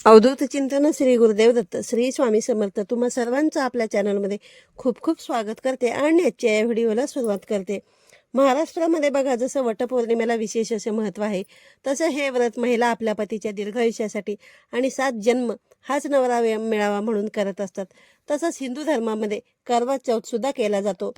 अवधूत चिंतन श्री गुरुदेव दत्त श्री स्वामी समर्थ तुम्हा सर्वांचं आपल्या चॅनलमध्ये खूप खूप स्वागत करते आणि आजच्या या व्हिडिओला सुरुवात करते. महाराष्ट्रामध्ये बघा, जसं वटपौर्णिमेला विशेष असे महत्त्व आहे, तसं हे व्रत महिला आपल्या पतीच्या दीर्घायुष्यासाठी आणि 7 जन्म हाच नवरा मिळावा म्हणून करत असतात. तसंच हिंदू धर्मामध्ये करवा चौथ सुद्धा केला जातो.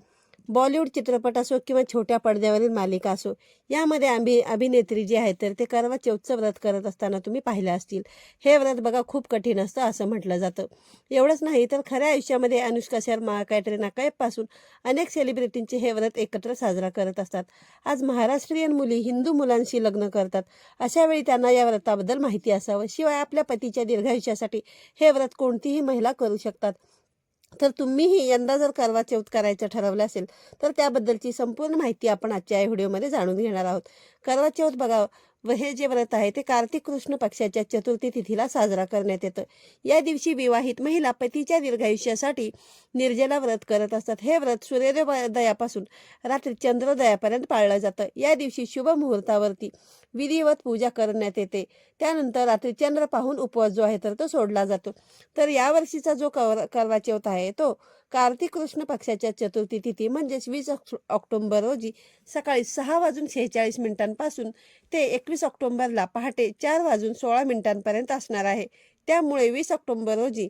बॉलिवूड चित्रपट असो किंवा छोट्या पडद्यावरील मालिका असो, यामध्ये अभिनेत्री जी आहे तर ते करवा चौथचं व्रत करत असताना तुम्ही पाहिलं असतील. हे व्रत बघा खूप कठीण असतं असं म्हटलं जातं. एवढंच नाही तर खऱ्या आयुष्यामध्ये अनुष्का शर्मा, कॅटरीना कैफपासून अनेक सेलिब्रिटींचे हे व्रत एकत्र साजरा करत असतात. आज महाराष्ट्रीयन मुली हिंदू मुलांशी लग्न करतात. अशा वेळी त्यांना या व्रताबद्दल माहिती असावं. शिवाय आपल्या पतीच्या दीर्घायुष्यासाठी हे व्रत कोणतीही महिला करू शकतात. तर तुम्हीही यंदा जर करवा चौथ करायचं ठरवलं असेल तर त्याबद्दलची संपूर्ण माहिती आपण आजच्या या व्हिडिओमध्ये जाणून घेणार आहोत. करवा चौथ बघा, हे जे व्रत आहे ते कार्तिक कृष्ण पक्षाच्या चतुर्थी तिथीला साजरा करण्यात येतं. या दिवशी विवाहित महिला पतीच्या दीर्घायुष्यासाठी निर्जला व्रत करत असतात. हे व्रत सूर्योदयापासून रात्री चंद्रोदयापर्यंत पाळलं जातं. या दिवशी शुभ मुहूर्तावरती विधिवत पूजा करण्यात येते. त्यानंतर रात्री चंद्र पाहून उपवास जो आहे तर तो सोडला जातो. तर यावर्षीचा जो करवा चौथ आहे तो कार्तिक कृष्ण पक्षाच्या चतुर्थी तिथी म्हणजेच 20 ऑक्टोबर रोजी सकाळी 6:46 ते 21 ऑक्टोबरला पहाटे 4:16 असणार आहे. त्यामुळे 20 ऑक्टोबर रोजी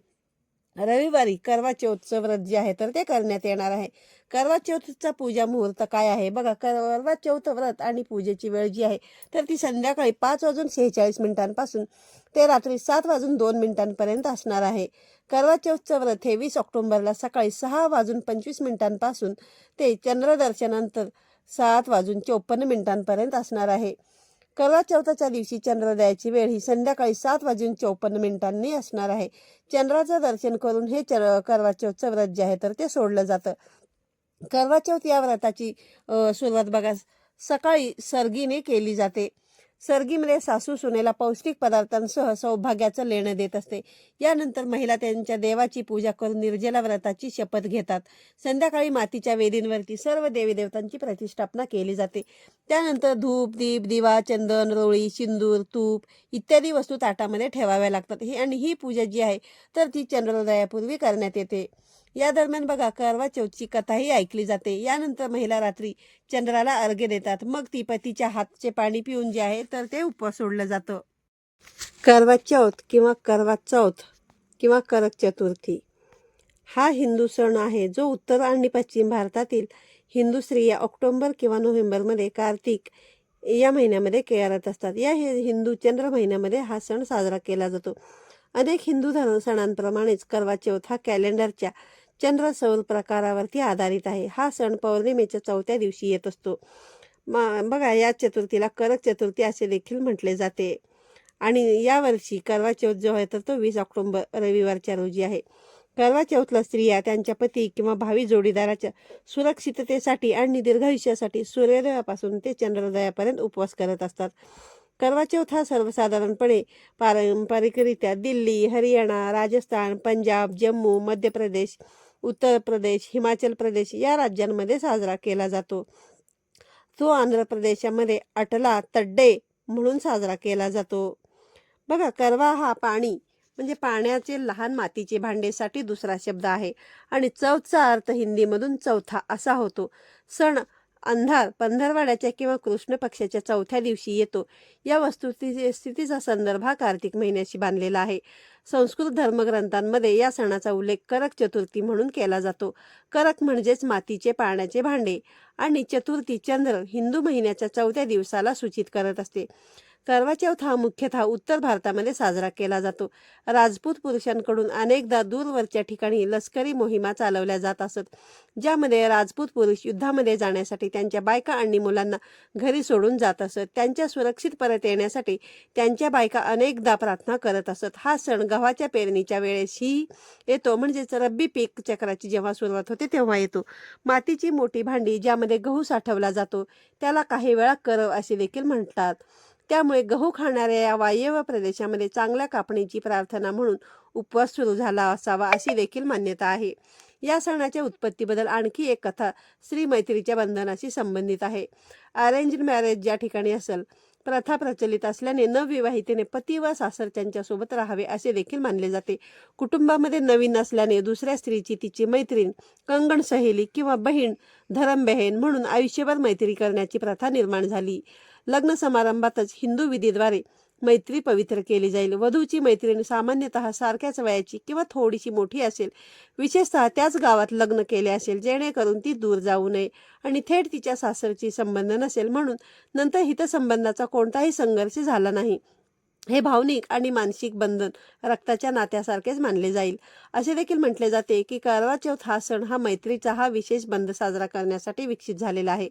रविवारी करवा चौथचं व्रत जे आहे तर ते करण्यात येणार आहे. करवा चौथचा पूजा मुहूर्त काय आहे बघा, करवा चौथ व्रत आणि पूजेची वेळ जी आहे तर ती संध्याकाळी 5:46 ते रात्री 7:02 असणार आहे. करवा चौथचं व्रत हे 20 ऑक्टोबरला सकाळी 6:25 ते चंद्रदर्शनानंतर 7:54 असणार आहे. करवा चौथाच्या दिवशी चंद्रोदयाची वेळ ही संध्याकाळी 7:54 असणार आहे. चंद्राचं दर्शन करून हे करवा चौथचं व्रत जे आहे तर ते सोडलं जातं. करवा चौथ या व्रताची सुरुवात बघा सकाळी सर्गीने केली जाते. सर्गीमध्ये सासू सुनेला पौष्टिक पदार्थांसह सौभाग्याचं लेणं देत असते. यानंतर महिला त्यांच्या देवाची पूजा करून निर्जला व्रताची शपथ घेतात. संध्याकाळी मातीच्या वेदींवरती सर्व देवी देवतांची प्रतिष्ठापना केली जाते. त्यानंतर धूप, दीप, दिवा, चंदन, रोळी, सिंदूर, तूप इत्यादी वस्तू ताटामध्ये ठेवाव्या लागतात. आणि ही पूजा जी आहे तर ती चंद्रोदयापूर्वी करण्यात येते. या दरम्यान बघा करवा चौथची कथाही ऐकली जाते. यानंतर महिला रात्री चंद्राला अर्घ्य देतात. मग ती पतीच्या हातचे पाणी पिऊन जे आहे तर ते उपवास सोडलं जातं. करवा चौथ किंवा करवा चौथ किंवा करक चतुर्थी हा हिंदू सण आहे जो उत्तर आणि पश्चिम भारतातील हिंदू स्त्रिया ऑक्टोबर किंवा नोव्हेंबरमध्ये कार्तिक या महिन्यामध्ये करत असतात. या हिंदू चंद्र महिन्यामध्ये हा सण साजरा केला जातो. अनेक हिंदू सणांप्रमाणेच करवा चौथ हा कॅलेंडरच्या चंद्र सौर प्रकारावरती आधारित आहे. हा सण पौर्णिमेच्या 4थ्या दिवशी येत असतो. बघा, या चतुर्थीला करक चतुर्थी असे देखील म्हटले जाते. आणि यावर्षी करवा चौथ जो आहे तर तो 20 ऑक्टोबर रविवारच्या रोजी आहे. करवा चौथला स्त्रिया त्यांच्या पती किंवा भावी जोडीदाराच्या सुरक्षिततेसाठी आणि दीर्घायुष्यासाठी सूर्योदयापासून ते चंद्रोदयापर्यंत उपवास करत असतात. करवा चौथ हा सर्वसाधारणपणे पारंपरिकरित्या दिल्ली, हरियाणा, राजस्थान, पंजाब, जम्मू, मध्य प्रदेश, उत्तर प्रदेश, हिमाचल प्रदेश या राज्यांमध्ये साजरा केला जातो. तो आंध्र प्रदेशामध्ये अटला तड्डे म्हणून साजरा केला जातो. बघा, करवा हा पाणी म्हणजे पाण्याचे लहान मातीचे भांडेसाठी दुसरा शब्द आहे आणि चौथचा अर्थ हिंदीमधून चौथा असा होतो. सण अंधार पंधरवाड्याच्या किंवा कृष्ण पक्षाच्या 4थ्या दिवशी येतो. या वस्तुस्थितीचा संदर्भ हा कार्तिक महिन्याशी बांधलेला आहे. संस्कृत धर्मग्रंथांमध्ये या सणाचा उल्लेख करक चतुर्थी म्हणून केला जातो. करक म्हणजेच मातीचे पाण्याचे भांडे आणि चतुर्थी चंद्र हिंदू महिन्याच्या 4थ्या दिवसाला सूचित करत असते. करवा चौथ हा मुख्यतः उत्तर भारतामध्ये साजरा केला जातो. राजपूत पुरुषांकडून अनेकदा दूरवरच्या ठिकाणी लष्करी मोहिमा चालवल्या जात असत, ज्यामध्ये राजपूत पुरुष युद्धामध्ये जाण्यासाठी त्यांच्या बायका आणि मुलांना घरी सोडून जात असत. त्यांच्या सुरक्षित परत येण्यासाठी त्यांच्या बायका अनेकदा प्रार्थना करत असत. हा सण गव्हाच्या पेरणीच्या वेळेसही येतो, म्हणजेच रब्बी पीक चक्राची जेव्हा सुरुवात होते तेव्हा येतो. मातीची मोठी भांडी ज्यामध्ये गहू साठवला जातो त्याला काही वेळा करव असे देखील म्हणतात. त्यामुळे गहू खाणाऱ्या या वायव्य प्रदेशामध्ये चांगल्या कापणीची प्रार्थना म्हणून उपवास सुरू झाला असावा अशी देखील मान्यता आहे. या सणाच्या उत्पत्तीबद्दल आणखी एक कथा श्री मैत्रीच्या बंधनाशी संबंधित आहे. अरेंज्ड मॅरेज ज्या ठिकाणी असेल प्रथा प्रचलित असल्याने नवविवाहितेने पती व सासरच्यांच्या सोबत राहावे असे देखील मानले जाते. कुटुंबामध्ये नवीन असल्याने दुसऱ्या स्त्रीची तिची मैत्रीण, कंगण सहेली किंवा बहीण, धरम-बहीण म्हणून आयुष्यभर मैत्री करण्याची प्रथा निर्माण झाली. लग्न समारंभातच हिंदू विधीद्वारे मैत्री पवित्र केली जाईल. वधूची मैत्रीण सामान्यतः सारख्याच वयाची किंवा थोडीशी मोठी असेल. विशेषतः त्याच गावात लग्न केले असेल जेणेकरून ती दूर जाऊ नये आणि थेट तिच्या सासरची संबंध नसेल म्हणून नंतर हितसंबंधाचा कोणताही संघर्ष झाला नाही. हे भावनिक आणि मानसिक बंधन रक्ताच्या नात्यासारखेच मानले जाईल. असे देखील म्हटले जाते की करवा चौथ हा सण हा मैत्रीचा हा विशेष बंध साजरा करण्यासाठी विकसित झालेला आहे.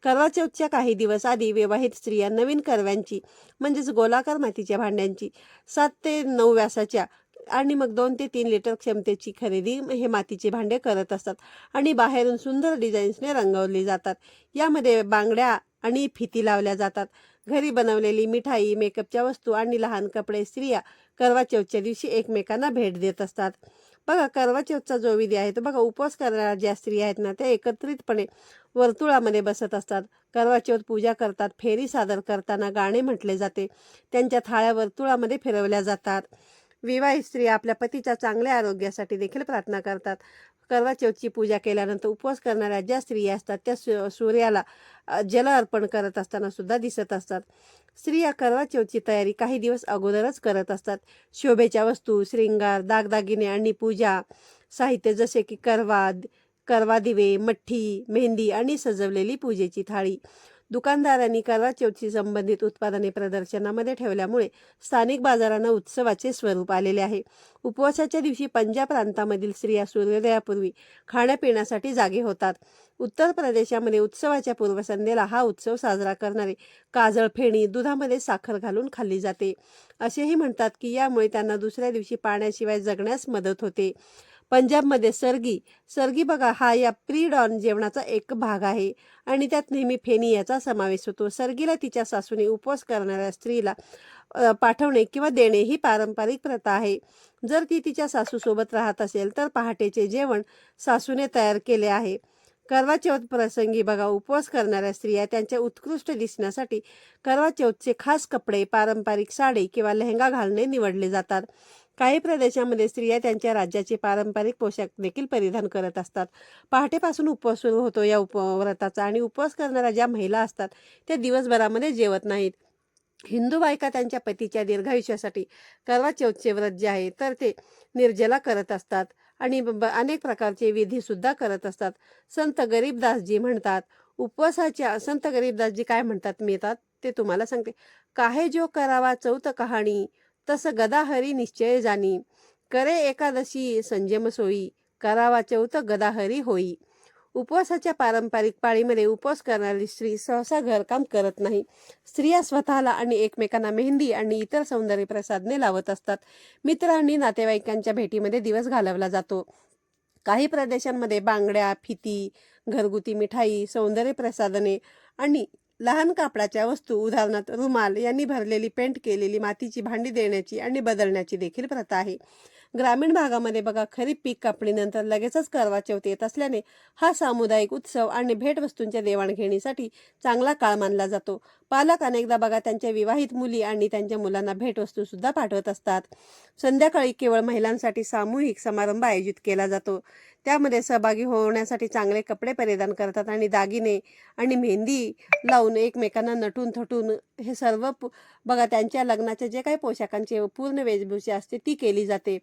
करवा चौथच्या काही दिवस आधी विवाहित स्त्रिया नवीन करव्यांची म्हणजेच गोलाकार मातीच्या भांड्यांची 7 ते 9 व्यासाच्या आणि मग 2 ते 3 लिटर क्षमतेची खरेदी हे मातीचे भांडे करत असतात आणि बाहेरून सुंदर डिझाईन्सने रंगवली जातात. यामध्ये बांगड्या आणि फिती लावल्या जातात. घरी बनवलेली मिठाई, मेकअपच्या वस्तू आणि लहान कपडे स्त्रिया करवा चौथच्या दिवशी एकमेकांना भेट देत असतात. बघा, करवा चौथचा जो विधी आहे तो बघा, उपवास करणाऱ्या ज्या स्त्रिया आहेत ना त्या एकत्रितपणे वर्तुळामध्ये बसत असतात. करवा चौथ पूजा करतात. फेरी सादर करताना गाणे म्हटले जाते. त्यांच्या थाळ्या वर्तुळामध्ये फिरवल्या जातात. विवाहित स्त्रिया आपल्या पतीच्या चांगल्या आरोग्यासाठी देखील प्रार्थना करतात. करवा चौथची पूजा केल्यानंतर उपवास करणाऱ्या ज्या स्त्रिया असतात त्या सूर्याला जल अर्पण करत असताना सुद्धा दिसत असतात. स्त्रिया करवा चौथची तयारी काही दिवस अगोदरच करत असतात. शोभेच्या वस्तू, श्रृंगार, दागदागिने आणि पूजा साहित्य जसे की करवा दिवे, मठ्ठी, मेहंदी आणि सजवलेली पूजेची थाळी. दुकानदारांनी करवा चौथशी संबंधित उत्पादने प्रदर्शनामध्ये ठेवल्यामुळे स्थानिक बाजारांना उत्सवाचे स्वरूप आलेले आहे. उपवासाच्या दिवशी पंजाब प्रांतामधील स्त्रिया सूर्योदयापूर्वी खाण्यापिण्यासाठी जागे होतात. उत्तर प्रदेशामध्ये उत्सवाच्या पूर्वसंध्येला हा उत्सव साजरा करणारे काजळ फेणी दुधामध्ये साखर घालून खाल्ली जाते. असेही म्हणतात की यामुळे त्यांना दुसऱ्या दिवशी पाण्याशिवाय जगण्यास मदत होते. पंजाबमध्ये सरगी बघा, हा या प्री डॉन जेवणाचा एक भाग आहे आणि त्यात नेहमी फेणी याचा समावेश होतो. सरगीला तिच्या सासूने उपवास करणाऱ्या स्त्रीला पाठवणे किंवा देणे ही पारंपरिक प्रथा आहे. जर ती तिच्या सासूसोबत राहत असेल तर पहाटेचे जेवण सासूने तयार केले आहे. करवा चौथ प्रसंगी बघा, उपवास करणाऱ्या स्त्रिया त्यांच्या उत्कृष्ट दिसण्यासाठी करवा चौथचे खास कपडे, पारंपरिक साडी किंवा लेहंगा घालणे निवडले जातात. काही प्रदेशामध्ये स्त्रिया त्यांच्या राज्याचे पारंपरिक पोशाख देखील परिधान करत असतात. पहाटेपासून उपवास सुरू होतो या व्रताचा आणि उपवास करणाऱ्या ज्या महिला असतात त्या दिवसभरामध्ये जेवत नाहीत. हिंदू बायका त्यांच्या पतीच्या दीर्घायुष्यासाठी करवा चौथचे व्रत जे आहे तर ते निर्जला करत असतात आणि अनेक प्रकारचे विधी सुद्धा करत असतात. संत गरीबदासजी म्हणतात, संत गरीबदासजी काय म्हणतात मी ते तुम्हाला सांगते. काहे जो करावा चौथ कहाणी, तस गदा हरी निश्चय जाणी, करे एकादशी संयम सोयी, करावा चौथ गदा हरी होई. उपवासाच्या पारंपरिक पाळीमध्ये उपवास करणारी स्त्री सहसा घरकाम करत नाही. स्त्रिया स्वतःला आणि एकमेकांना मेहंदी आणि इतर सौंदर्य प्रसाधने लावत असतात. मित्र आणि नातेवाईकांच्या भेटीमध्ये दिवस घालवला जातो. काही प्रदेशांमध्ये बांगड्या, फिती, घरगुती मिठाई, सौंदर्य प्रसाधने आणि लहान कापडाच्या वस्तू उदाहरणार्थ रुमाल यांनी भरलेली पेंट केलेली मातीची भांडी देण्याची आणि बदलण्याची देखील प्रथा आहे. ग्रामीण भागामध्ये बघा, खरीप पीक कापणीनंतर लगेचच करवा चौथ येत असल्याने हा सामुदायिक उत्सव आणि भेटवस्तूंच्या देवाणघेणीसाठी चांगला काळ मानला जातो. पालक अनेकदा बघा त्यांच्या विवाहित मुली आणि त्यांच्या मुलांना भेटवस्तू सुद्धा पाठवत असतात. संध्याकाळी केवळ महिलांसाठी सामूहिक समारंभ आयोजित केला जातो. त्यामध्ये सहभागी होण्यासाठी चांगले कपडे परिधान करतात आणि दागिने आणि मेहंदी लावून एकमेकांना नटून थटून हे सर्व बघा त्यांच्या लग्नाच्या जे काही पोशाखांची पूर्ण वेशभूषा असते ती केली जाते.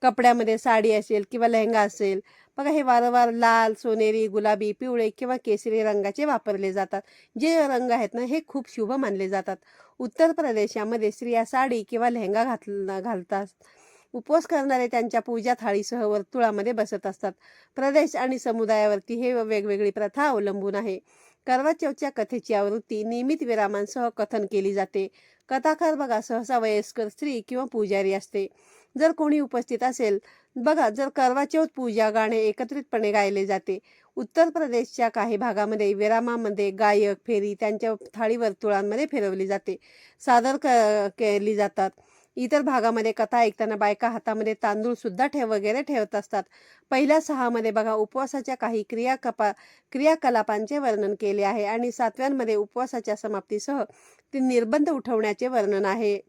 कपड्यामध्ये साडी असेल किंवा लेहंगा असेल बघा, हे वारंवार लाल, सोनेरी, गुलाबी, पिवळे किंवा केसरी रंगाचे वापरले जातात. जे रंग आहेत ना हे खूप शुभ मानले जातात. उत्तर प्रदेशामध्ये स्त्रिया साडी किंवा लेहंगा घालतात. उपवास करणारे त्यांच्या पूजा थाळीसह वर्तुळामध्ये बसत असतात. प्रदेश आणि समुदायावरती हे वेगवेगळी प्रथा अवलंबून आहे. करवा चौथच्या कथेची आवृत्ती नियमित विरामांसह कथन केली जाते. कथाकार बघा सहसा वयस्कर स्त्री किंवा पुजारी असते. जर कोणी उपस्थित असेल बघा, जर करवा चौथ पूजा गाणे एकत्रितपणे गायले जाते. उत्तर प्रदेशच्या काही भागामध्ये विरामामध्ये गायक फेरी त्यांच्या थाळी वर्तुळांमध्ये फिरवली जाते, सादर केली जातात. इतर भागामध्ये कथा ऐकताना बायका हातामध्ये तांदूळ सुद्धा वगैरे ठेवत असतात. पहिल्या 6 मध्ये बघा उपवासाच्या काही क्रियाकलापांचे वर्णन केले आहे आणि 7व्यांमध्ये उपवासाच्या समाप्तीसह ते निर्बंध उठवण्याचे वर्णन आहे.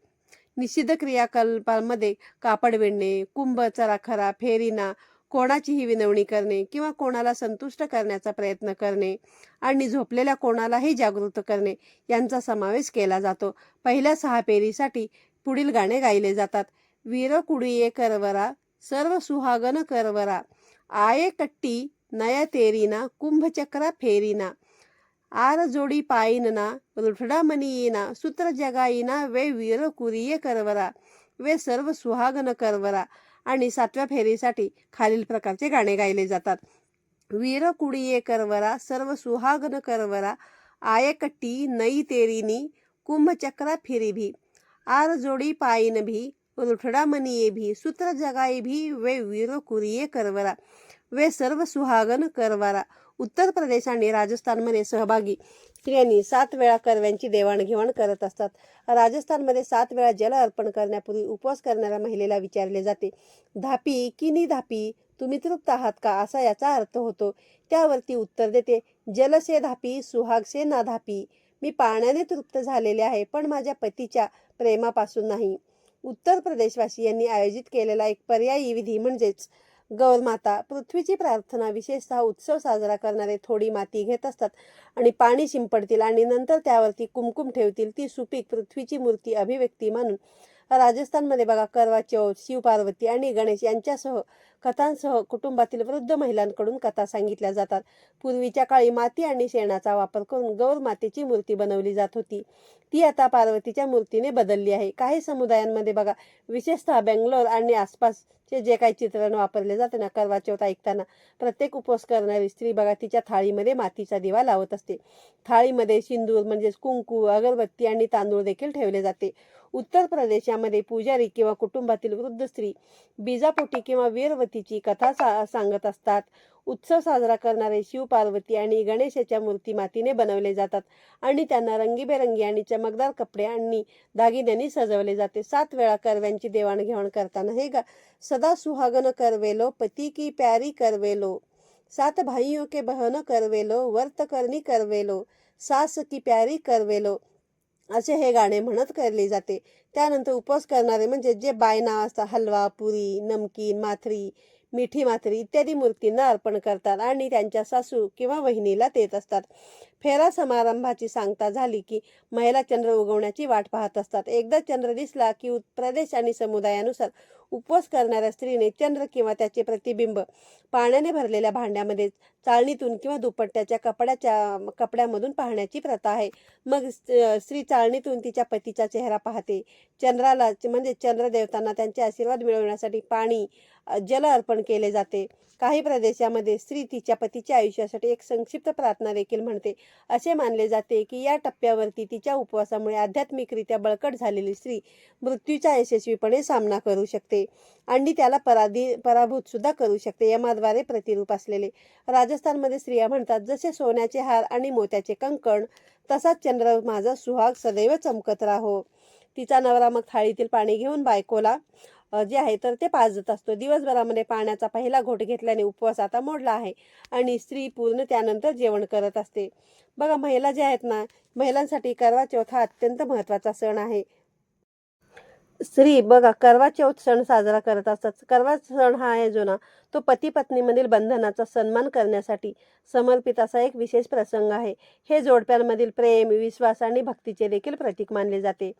निषिद्ध क्रियाकलापांमध्ये कापड विणणे, कुंभ, चराखरा, फेरीना, कोणाचीही विनवणी करणे किंवा कोणाला संतुष्ट करण्याचा प्रयत्न करणे आणि झोपलेल्या कोणालाही जागृत करणे यांचा समावेश केला जातो. पहिल्या 6 पेरीसाठी पुढील गाणे गायले जातात. वीर कुडिये करवरा, सर्व सुहागन करवरा, आये कट्टी नया तेरीना, कुंभचक्रा फेरीना, आर जोडी पायीनना, रुठडा मनी येना, सूत्र जगाईना, वे वीर कुरिये करवरा, वे सर्व सुहागन करवरा. आणि 7व्या फेरीसाठी खालील प्रकारचे गाणे गायले जातात. वीर कुडिये करवरा, सर्व सुहागन करवरा, आये कट्टी नई तेरीनी, कुंभचक्रा फिरी भी, आर जोडी पायीन भी, रुठडा मनिये भी, सूत्र जगाई भी, वे वीर कुरिये करवरा, वे सर्व सुहागन करवरा. उत्तर प्रदेश आणि राजस्थानमध्ये सहभागी स्त्रियांनी 7 वेळा करव्यांची देवाणघेवाण करत असतात. राजस्थानमध्ये 7 वेळा जल अर्पण करण्यापूर्वी उपवास करणाऱ्या महिलेला विचारले जाते, धापी की नि धापी, तुम्ही तृप्त आहात का, असा याचा अर्थ होतो. त्यावर ती उत्तर देते, जल से धापी, सुहाग से ना धापी. मी पाण्याने तृप्त झालेले आहे, पण माझ्या पतीच्या प्रेमापासून नाही. उत्तर प्रदेशवासियांनी आयोजित केलेला एक पर्यायी विधी म्हणजेच गौरमाता. पृथ्वीची प्रार्थना, विशेषतः उत्सव साजरा करणारे थोडी माती घेत असतात आणि पाणी शिंपडतील आणि नंतर त्यावरती कुमकुम ठेवतील. ती सुपीक पृथ्वीची मूर्ती अभिव्यक्ती म्हणून राजस्थानमध्ये बघा करवा चौथ, शिवपार्वती आणि गणेश यांच्यासह कथांसह कुटुंबातील वृद्ध महिलांकडून कथा सांगितल्या जातात. पूर्वीच्या काळी माती आणि शेणाचा वापर करून गौर मातेची मूर्ती बनवली जात होती. ती आता पार्वतीच्या मूर्तीने बदलली आहे. काही समुदायांमध्ये बघा, विशेषतः बेंगलोर आणि आसपासचे जे काही चित्रण वापरले जाते ना करवा चौथ ऐकताना, प्रत्येक उपवास करणारी स्त्री बघा तिच्या थाळीमध्ये मातीचा दिवा लावत असते. थाळीमध्ये सिंदूर म्हणजेच कुंकू, अगरबत्ती आणि तांदूळ देखील ठेवले जाते. उत्तर प्रदेशामध्ये पुजारी किंवा कुटुंबातील वृद्ध स्त्री बीजापोटी किंवा वीरवतीची कथा सांगत असतात. उत्सव साजरा करणारे शिव, पार्वती आणि गणेशाच्या मूर्ती मातीने बनवले जातात आणि त्यांना रंगीबेरंगी आणि चमकदार कपडे आणि दागिन्यांनी सजवले जाते. 7 वेळा करव्यांची देवाणघेवाण करताना हे सदा सुहागन करवेलो, पती की प्यारी करवेलो, 7 भाइयों के बहन करवेलो, वर्त करनी करवेलो, सास की प्यारी करवेलो, असे हे गाणे म्हणत केले जाते. त्यानंतर उपवास करणारे म्हणजे जे बायना असतात हलवा, पुरी, नमकीन, माथरी, मिठी माथरी इत्यादी मूर्तींना अर्पण करतात आणि त्यांच्या सासू किंवा वहिनीला देत असतात. फेरा समारंभाची सांगता झाली की महिला चंद्र उगवण्याची वाट पाहत असतात. एकदा चंद्र दिसला की प्रदेश आणि समुदायानुसार उपवास करणाऱ्या स्त्रीने चंद्र किंवा त्याचे प्रतिबिंब पाण्याने भरलेल्या भांड्यामध्ये चाळणीतून किंवा दुपट्ट्याच्या कपड्यामधून पाहण्याची प्रथा आहे. मग स्त्री चाळणीतून तिच्या पतीचा चेहरा पाहते. चंद्राला म्हणजे चंद्रदेवतांना त्यांचे आशीर्वाद मिळवण्यासाठी पाणी, जल अर्पण केले जाते. काही प्रदेशामध्ये स्त्री तिच्या पतीच्या आयुष्यासाठी एक संक्षिप्त प्रार्थना देखील म्हणते. असे मानले जाते की या टप्प्यावरती तिच्या उपवासामुळे आध्यात्मिकरित्या बळकट झालेली स्त्री मृत्यूचा यशस्वीपणे सामना करू शकते आणि त्याला पराभूत सुद्धा करू शकते. यमाद्वारे प्रतिरूप असलेले राजस्थानमध्ये स्त्रिया म्हणतात, जसे सोन्याचे हार आणि मोत्याचे कंकण, तसाच चंद्र माझा सुहाग सदैव चमकत राहो. तिचा नवरा मग थाळीतील पाणी घेऊन बायकोला जे आहे तर ते पाजत असतो. दिवसभरामध्ये पाण्याचा पहिला घोट घेतल्याने उपवास आता मोडला आहे आणि स्त्री पूर्ण त्यानंतर जेवण करत असते. बघा, महिला ज्या आहेत ना, महिलांसाठी करवा चौथ हा अत्यंत महत्त्वाचा सण आहे. स्त्री बघा करवा चौथ सण साजरा करत असतात. करवा सण हा आहे जो ना, तो पती पत्नीमधील बंधनाचा सन्मान करण्यासाठी समर्पित असा एक विशेष प्रसंग आहे. हे जोडप्यांमधील प्रेम, विश्वास आणि भक्तीचे देखील प्रतीक मानले जाते.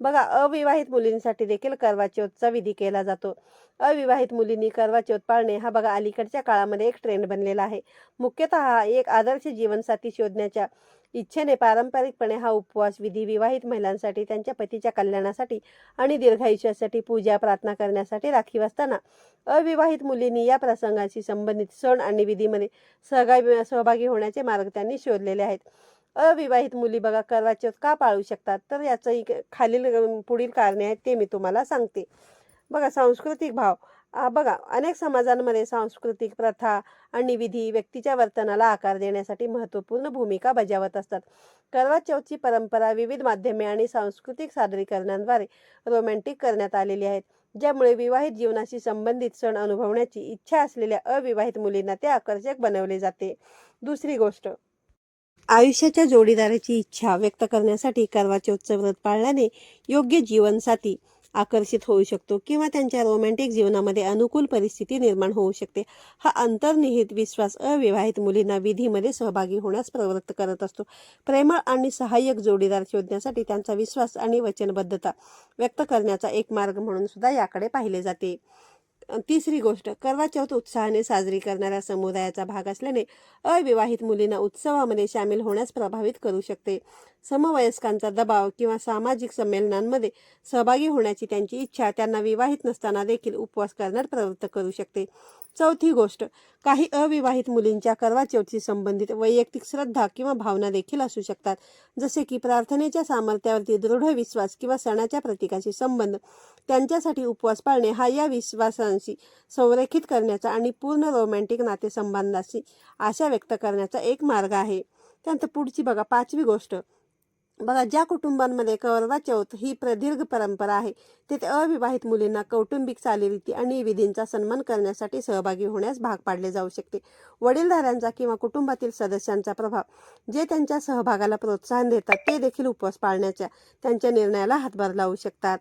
बघा, अविवाहित मुलींसाठी देखील करवा चौथचा विधी केला जातो. अविवाहित मुलींनी करवा चौथ पाळणे हा बघा अलीकडच्या काळामध्ये एक ट्रेंड बनलेला आहे. मुख्यतः एक आदर्श जीवनसाथी शोधण्याच्या इच्छेने पारंपरिकपणे हा उपवास विधी विवाहित महिलांसाठी त्यांच्या पतीच्या कल्याणासाठी आणि दीर्घायुष्यासाठी पूजा प्रार्थना करण्यासाठी राखीव असताना अविवाहित मुलींनी या प्रसंगाशी संबंधित सण आणि विधीमध्ये सहभागी होण्याचे मार्ग त्यांनी शोधलेले आहेत. अविवाहित मुली बघा करवा चौथ का पाळू शकतात, तर याचं खालील पुढील कारणे आहेत ते मी तुम्हाला सांगते. बघा, सांस्कृतिक भाव. बघा, अनेक समाजांमध्ये सांस्कृतिक प्रथा आणि विधी व्यक्तीच्या वर्तनाला आकार देण्यासाठी महत्त्वपूर्ण भूमिका बजावत असतात. करवा चौथची परंपरा विविध माध्यमे आणि सांस्कृतिक सादरीकरणांद्वारे रोमॅन्टिक करण्यात आलेली आहेत, ज्यामुळे विवाहित जीवनाशी संबंधित सण अनुभवण्याची इच्छा असलेल्या अविवाहित मुलींना ते आकर्षक बनवले जाते. दुसरी गोष्ट, आयुष्याच्या जोडीदाराची इच्छा व्यक्त करण्यासाठी करवा चौथचं व्रत पाळल्याने योग्य जीवनसाथी आकर्षित होऊ शकतो किंवा त्यांच्या रोमॅन्टिक जीवनामध्ये अनुकूल परिस्थिती निर्माण होऊ शकते. हा अंतर्निहित विश्वास अविवाहित मुलींना विधीमध्ये सहभागी होण्यास प्रवृत्त करत असतो. प्रेमळ आणि सहाय्यक जोडीदार शोधण्यासाठी त्यांचा विश्वास आणि वचनबद्धता व्यक्त करण्याचा एक मार्ग म्हणून सुद्धा याकडे पाहिले जाते. तिसरी गोष्ट, करवा चौथ उत्साहाने साजरी करणाऱ्या समुदायाचा भाग असल्याने अविवाहित मुलींना उत्सवामध्ये सामील होण्यास प्रभावित करू शकते. समवयस्कांचा दबाव किंवा सामाजिक संमेलनांमध्ये सहभागी होण्याची त्यांची इच्छा त्यांना विवाहित नसताना देखील उपवास करण्यास प्रवृत्त करू शकते. चौथी गोष्ट, काही अविवाहित मुलींच्या करवा चौथशी संबंधित वैयक्तिक श्रद्धा किंवा भावना देखील असू शकतात, जसे की प्रार्थनेच्या सामर्थ्यावरती दृढ विश्वास किंवा सणाच्या प्रतीकाशी संबंध. त्यांच्यासाठी उपवास पाळणे हा या विश्वासांशी संरेखित करण्याचा आणि पूर्ण रोमॅन्टिक नातेसंबंधाशी आशा व्यक्त करण्याचा एक मार्ग आहे. त्यानंतर पुढची बघा, पाचवी गोष्ट, बघा, ज्या कुटुंबांमध्ये करवा चौथ ही प्रदीर्घ परंपरा आहे तिथे अविवाहित मुलींना कौटुंबिक चालीरीती आणि विधींचा सन्मान करण्यासाठी सहभागी होण्यास भाग पाडले जाऊ शकते. वडीलधाऱ्यांचा किंवा कुटुंबातील सदस्यांचा प्रभाव जे त्यांच्या सहभागाला प्रोत्साहन देतात ते देखील उपवास पाळण्याच्या त्यांच्या निर्णयाला हातभार लावू शकतात.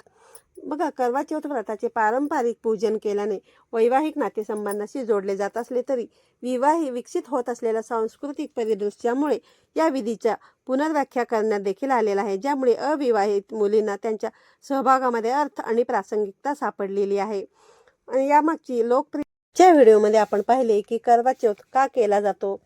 बघा, करवा चौथ व्रताचे पारंपरिक पूजन केल्याने वैवाहिक नातेसंबंधाशी जोडले जात असले तरी विकसित होत असलेल्या सांस्कृतिक परिदृश्यामुळे या विधीच्या पुनर्व्याख्या करण्यात देखील आलेला आहे, ज्यामुळे अविवाहित मुलींना त्यांच्या सहभागामध्ये अर्थ आणि प्रासंगिकता सापडलेली आहे. आणि यामागची लोकप्रिय व्हिडिओमध्ये आपण पाहिले की करवा चौथ का केला जातो.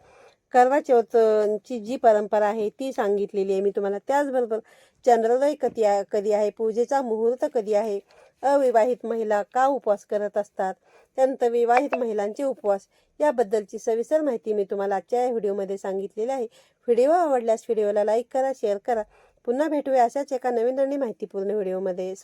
करवा चौथची जी परंपरा आहे ती सांगितलेली आहे मी तुम्हाला. त्याचबरोबर चंद्रोदय कधी आहे, पूजेचा मुहूर्त कधी आहे, अविवाहित महिला का उपवास करत असतात, त्यानंतर विवाहित महिलांचे उपवास याबद्दलची सविस्तर माहिती मी तुम्हाला आजच्या या व्हिडिओमध्ये सांगितलेली आहे. व्हिडिओ आवडल्यास व्हिडिओला लाईक करा, शेअर करा. पुन्हा भेटूया अशाच एका नवीन आणि माहितीपूर्ण व्हिडिओमध्ये.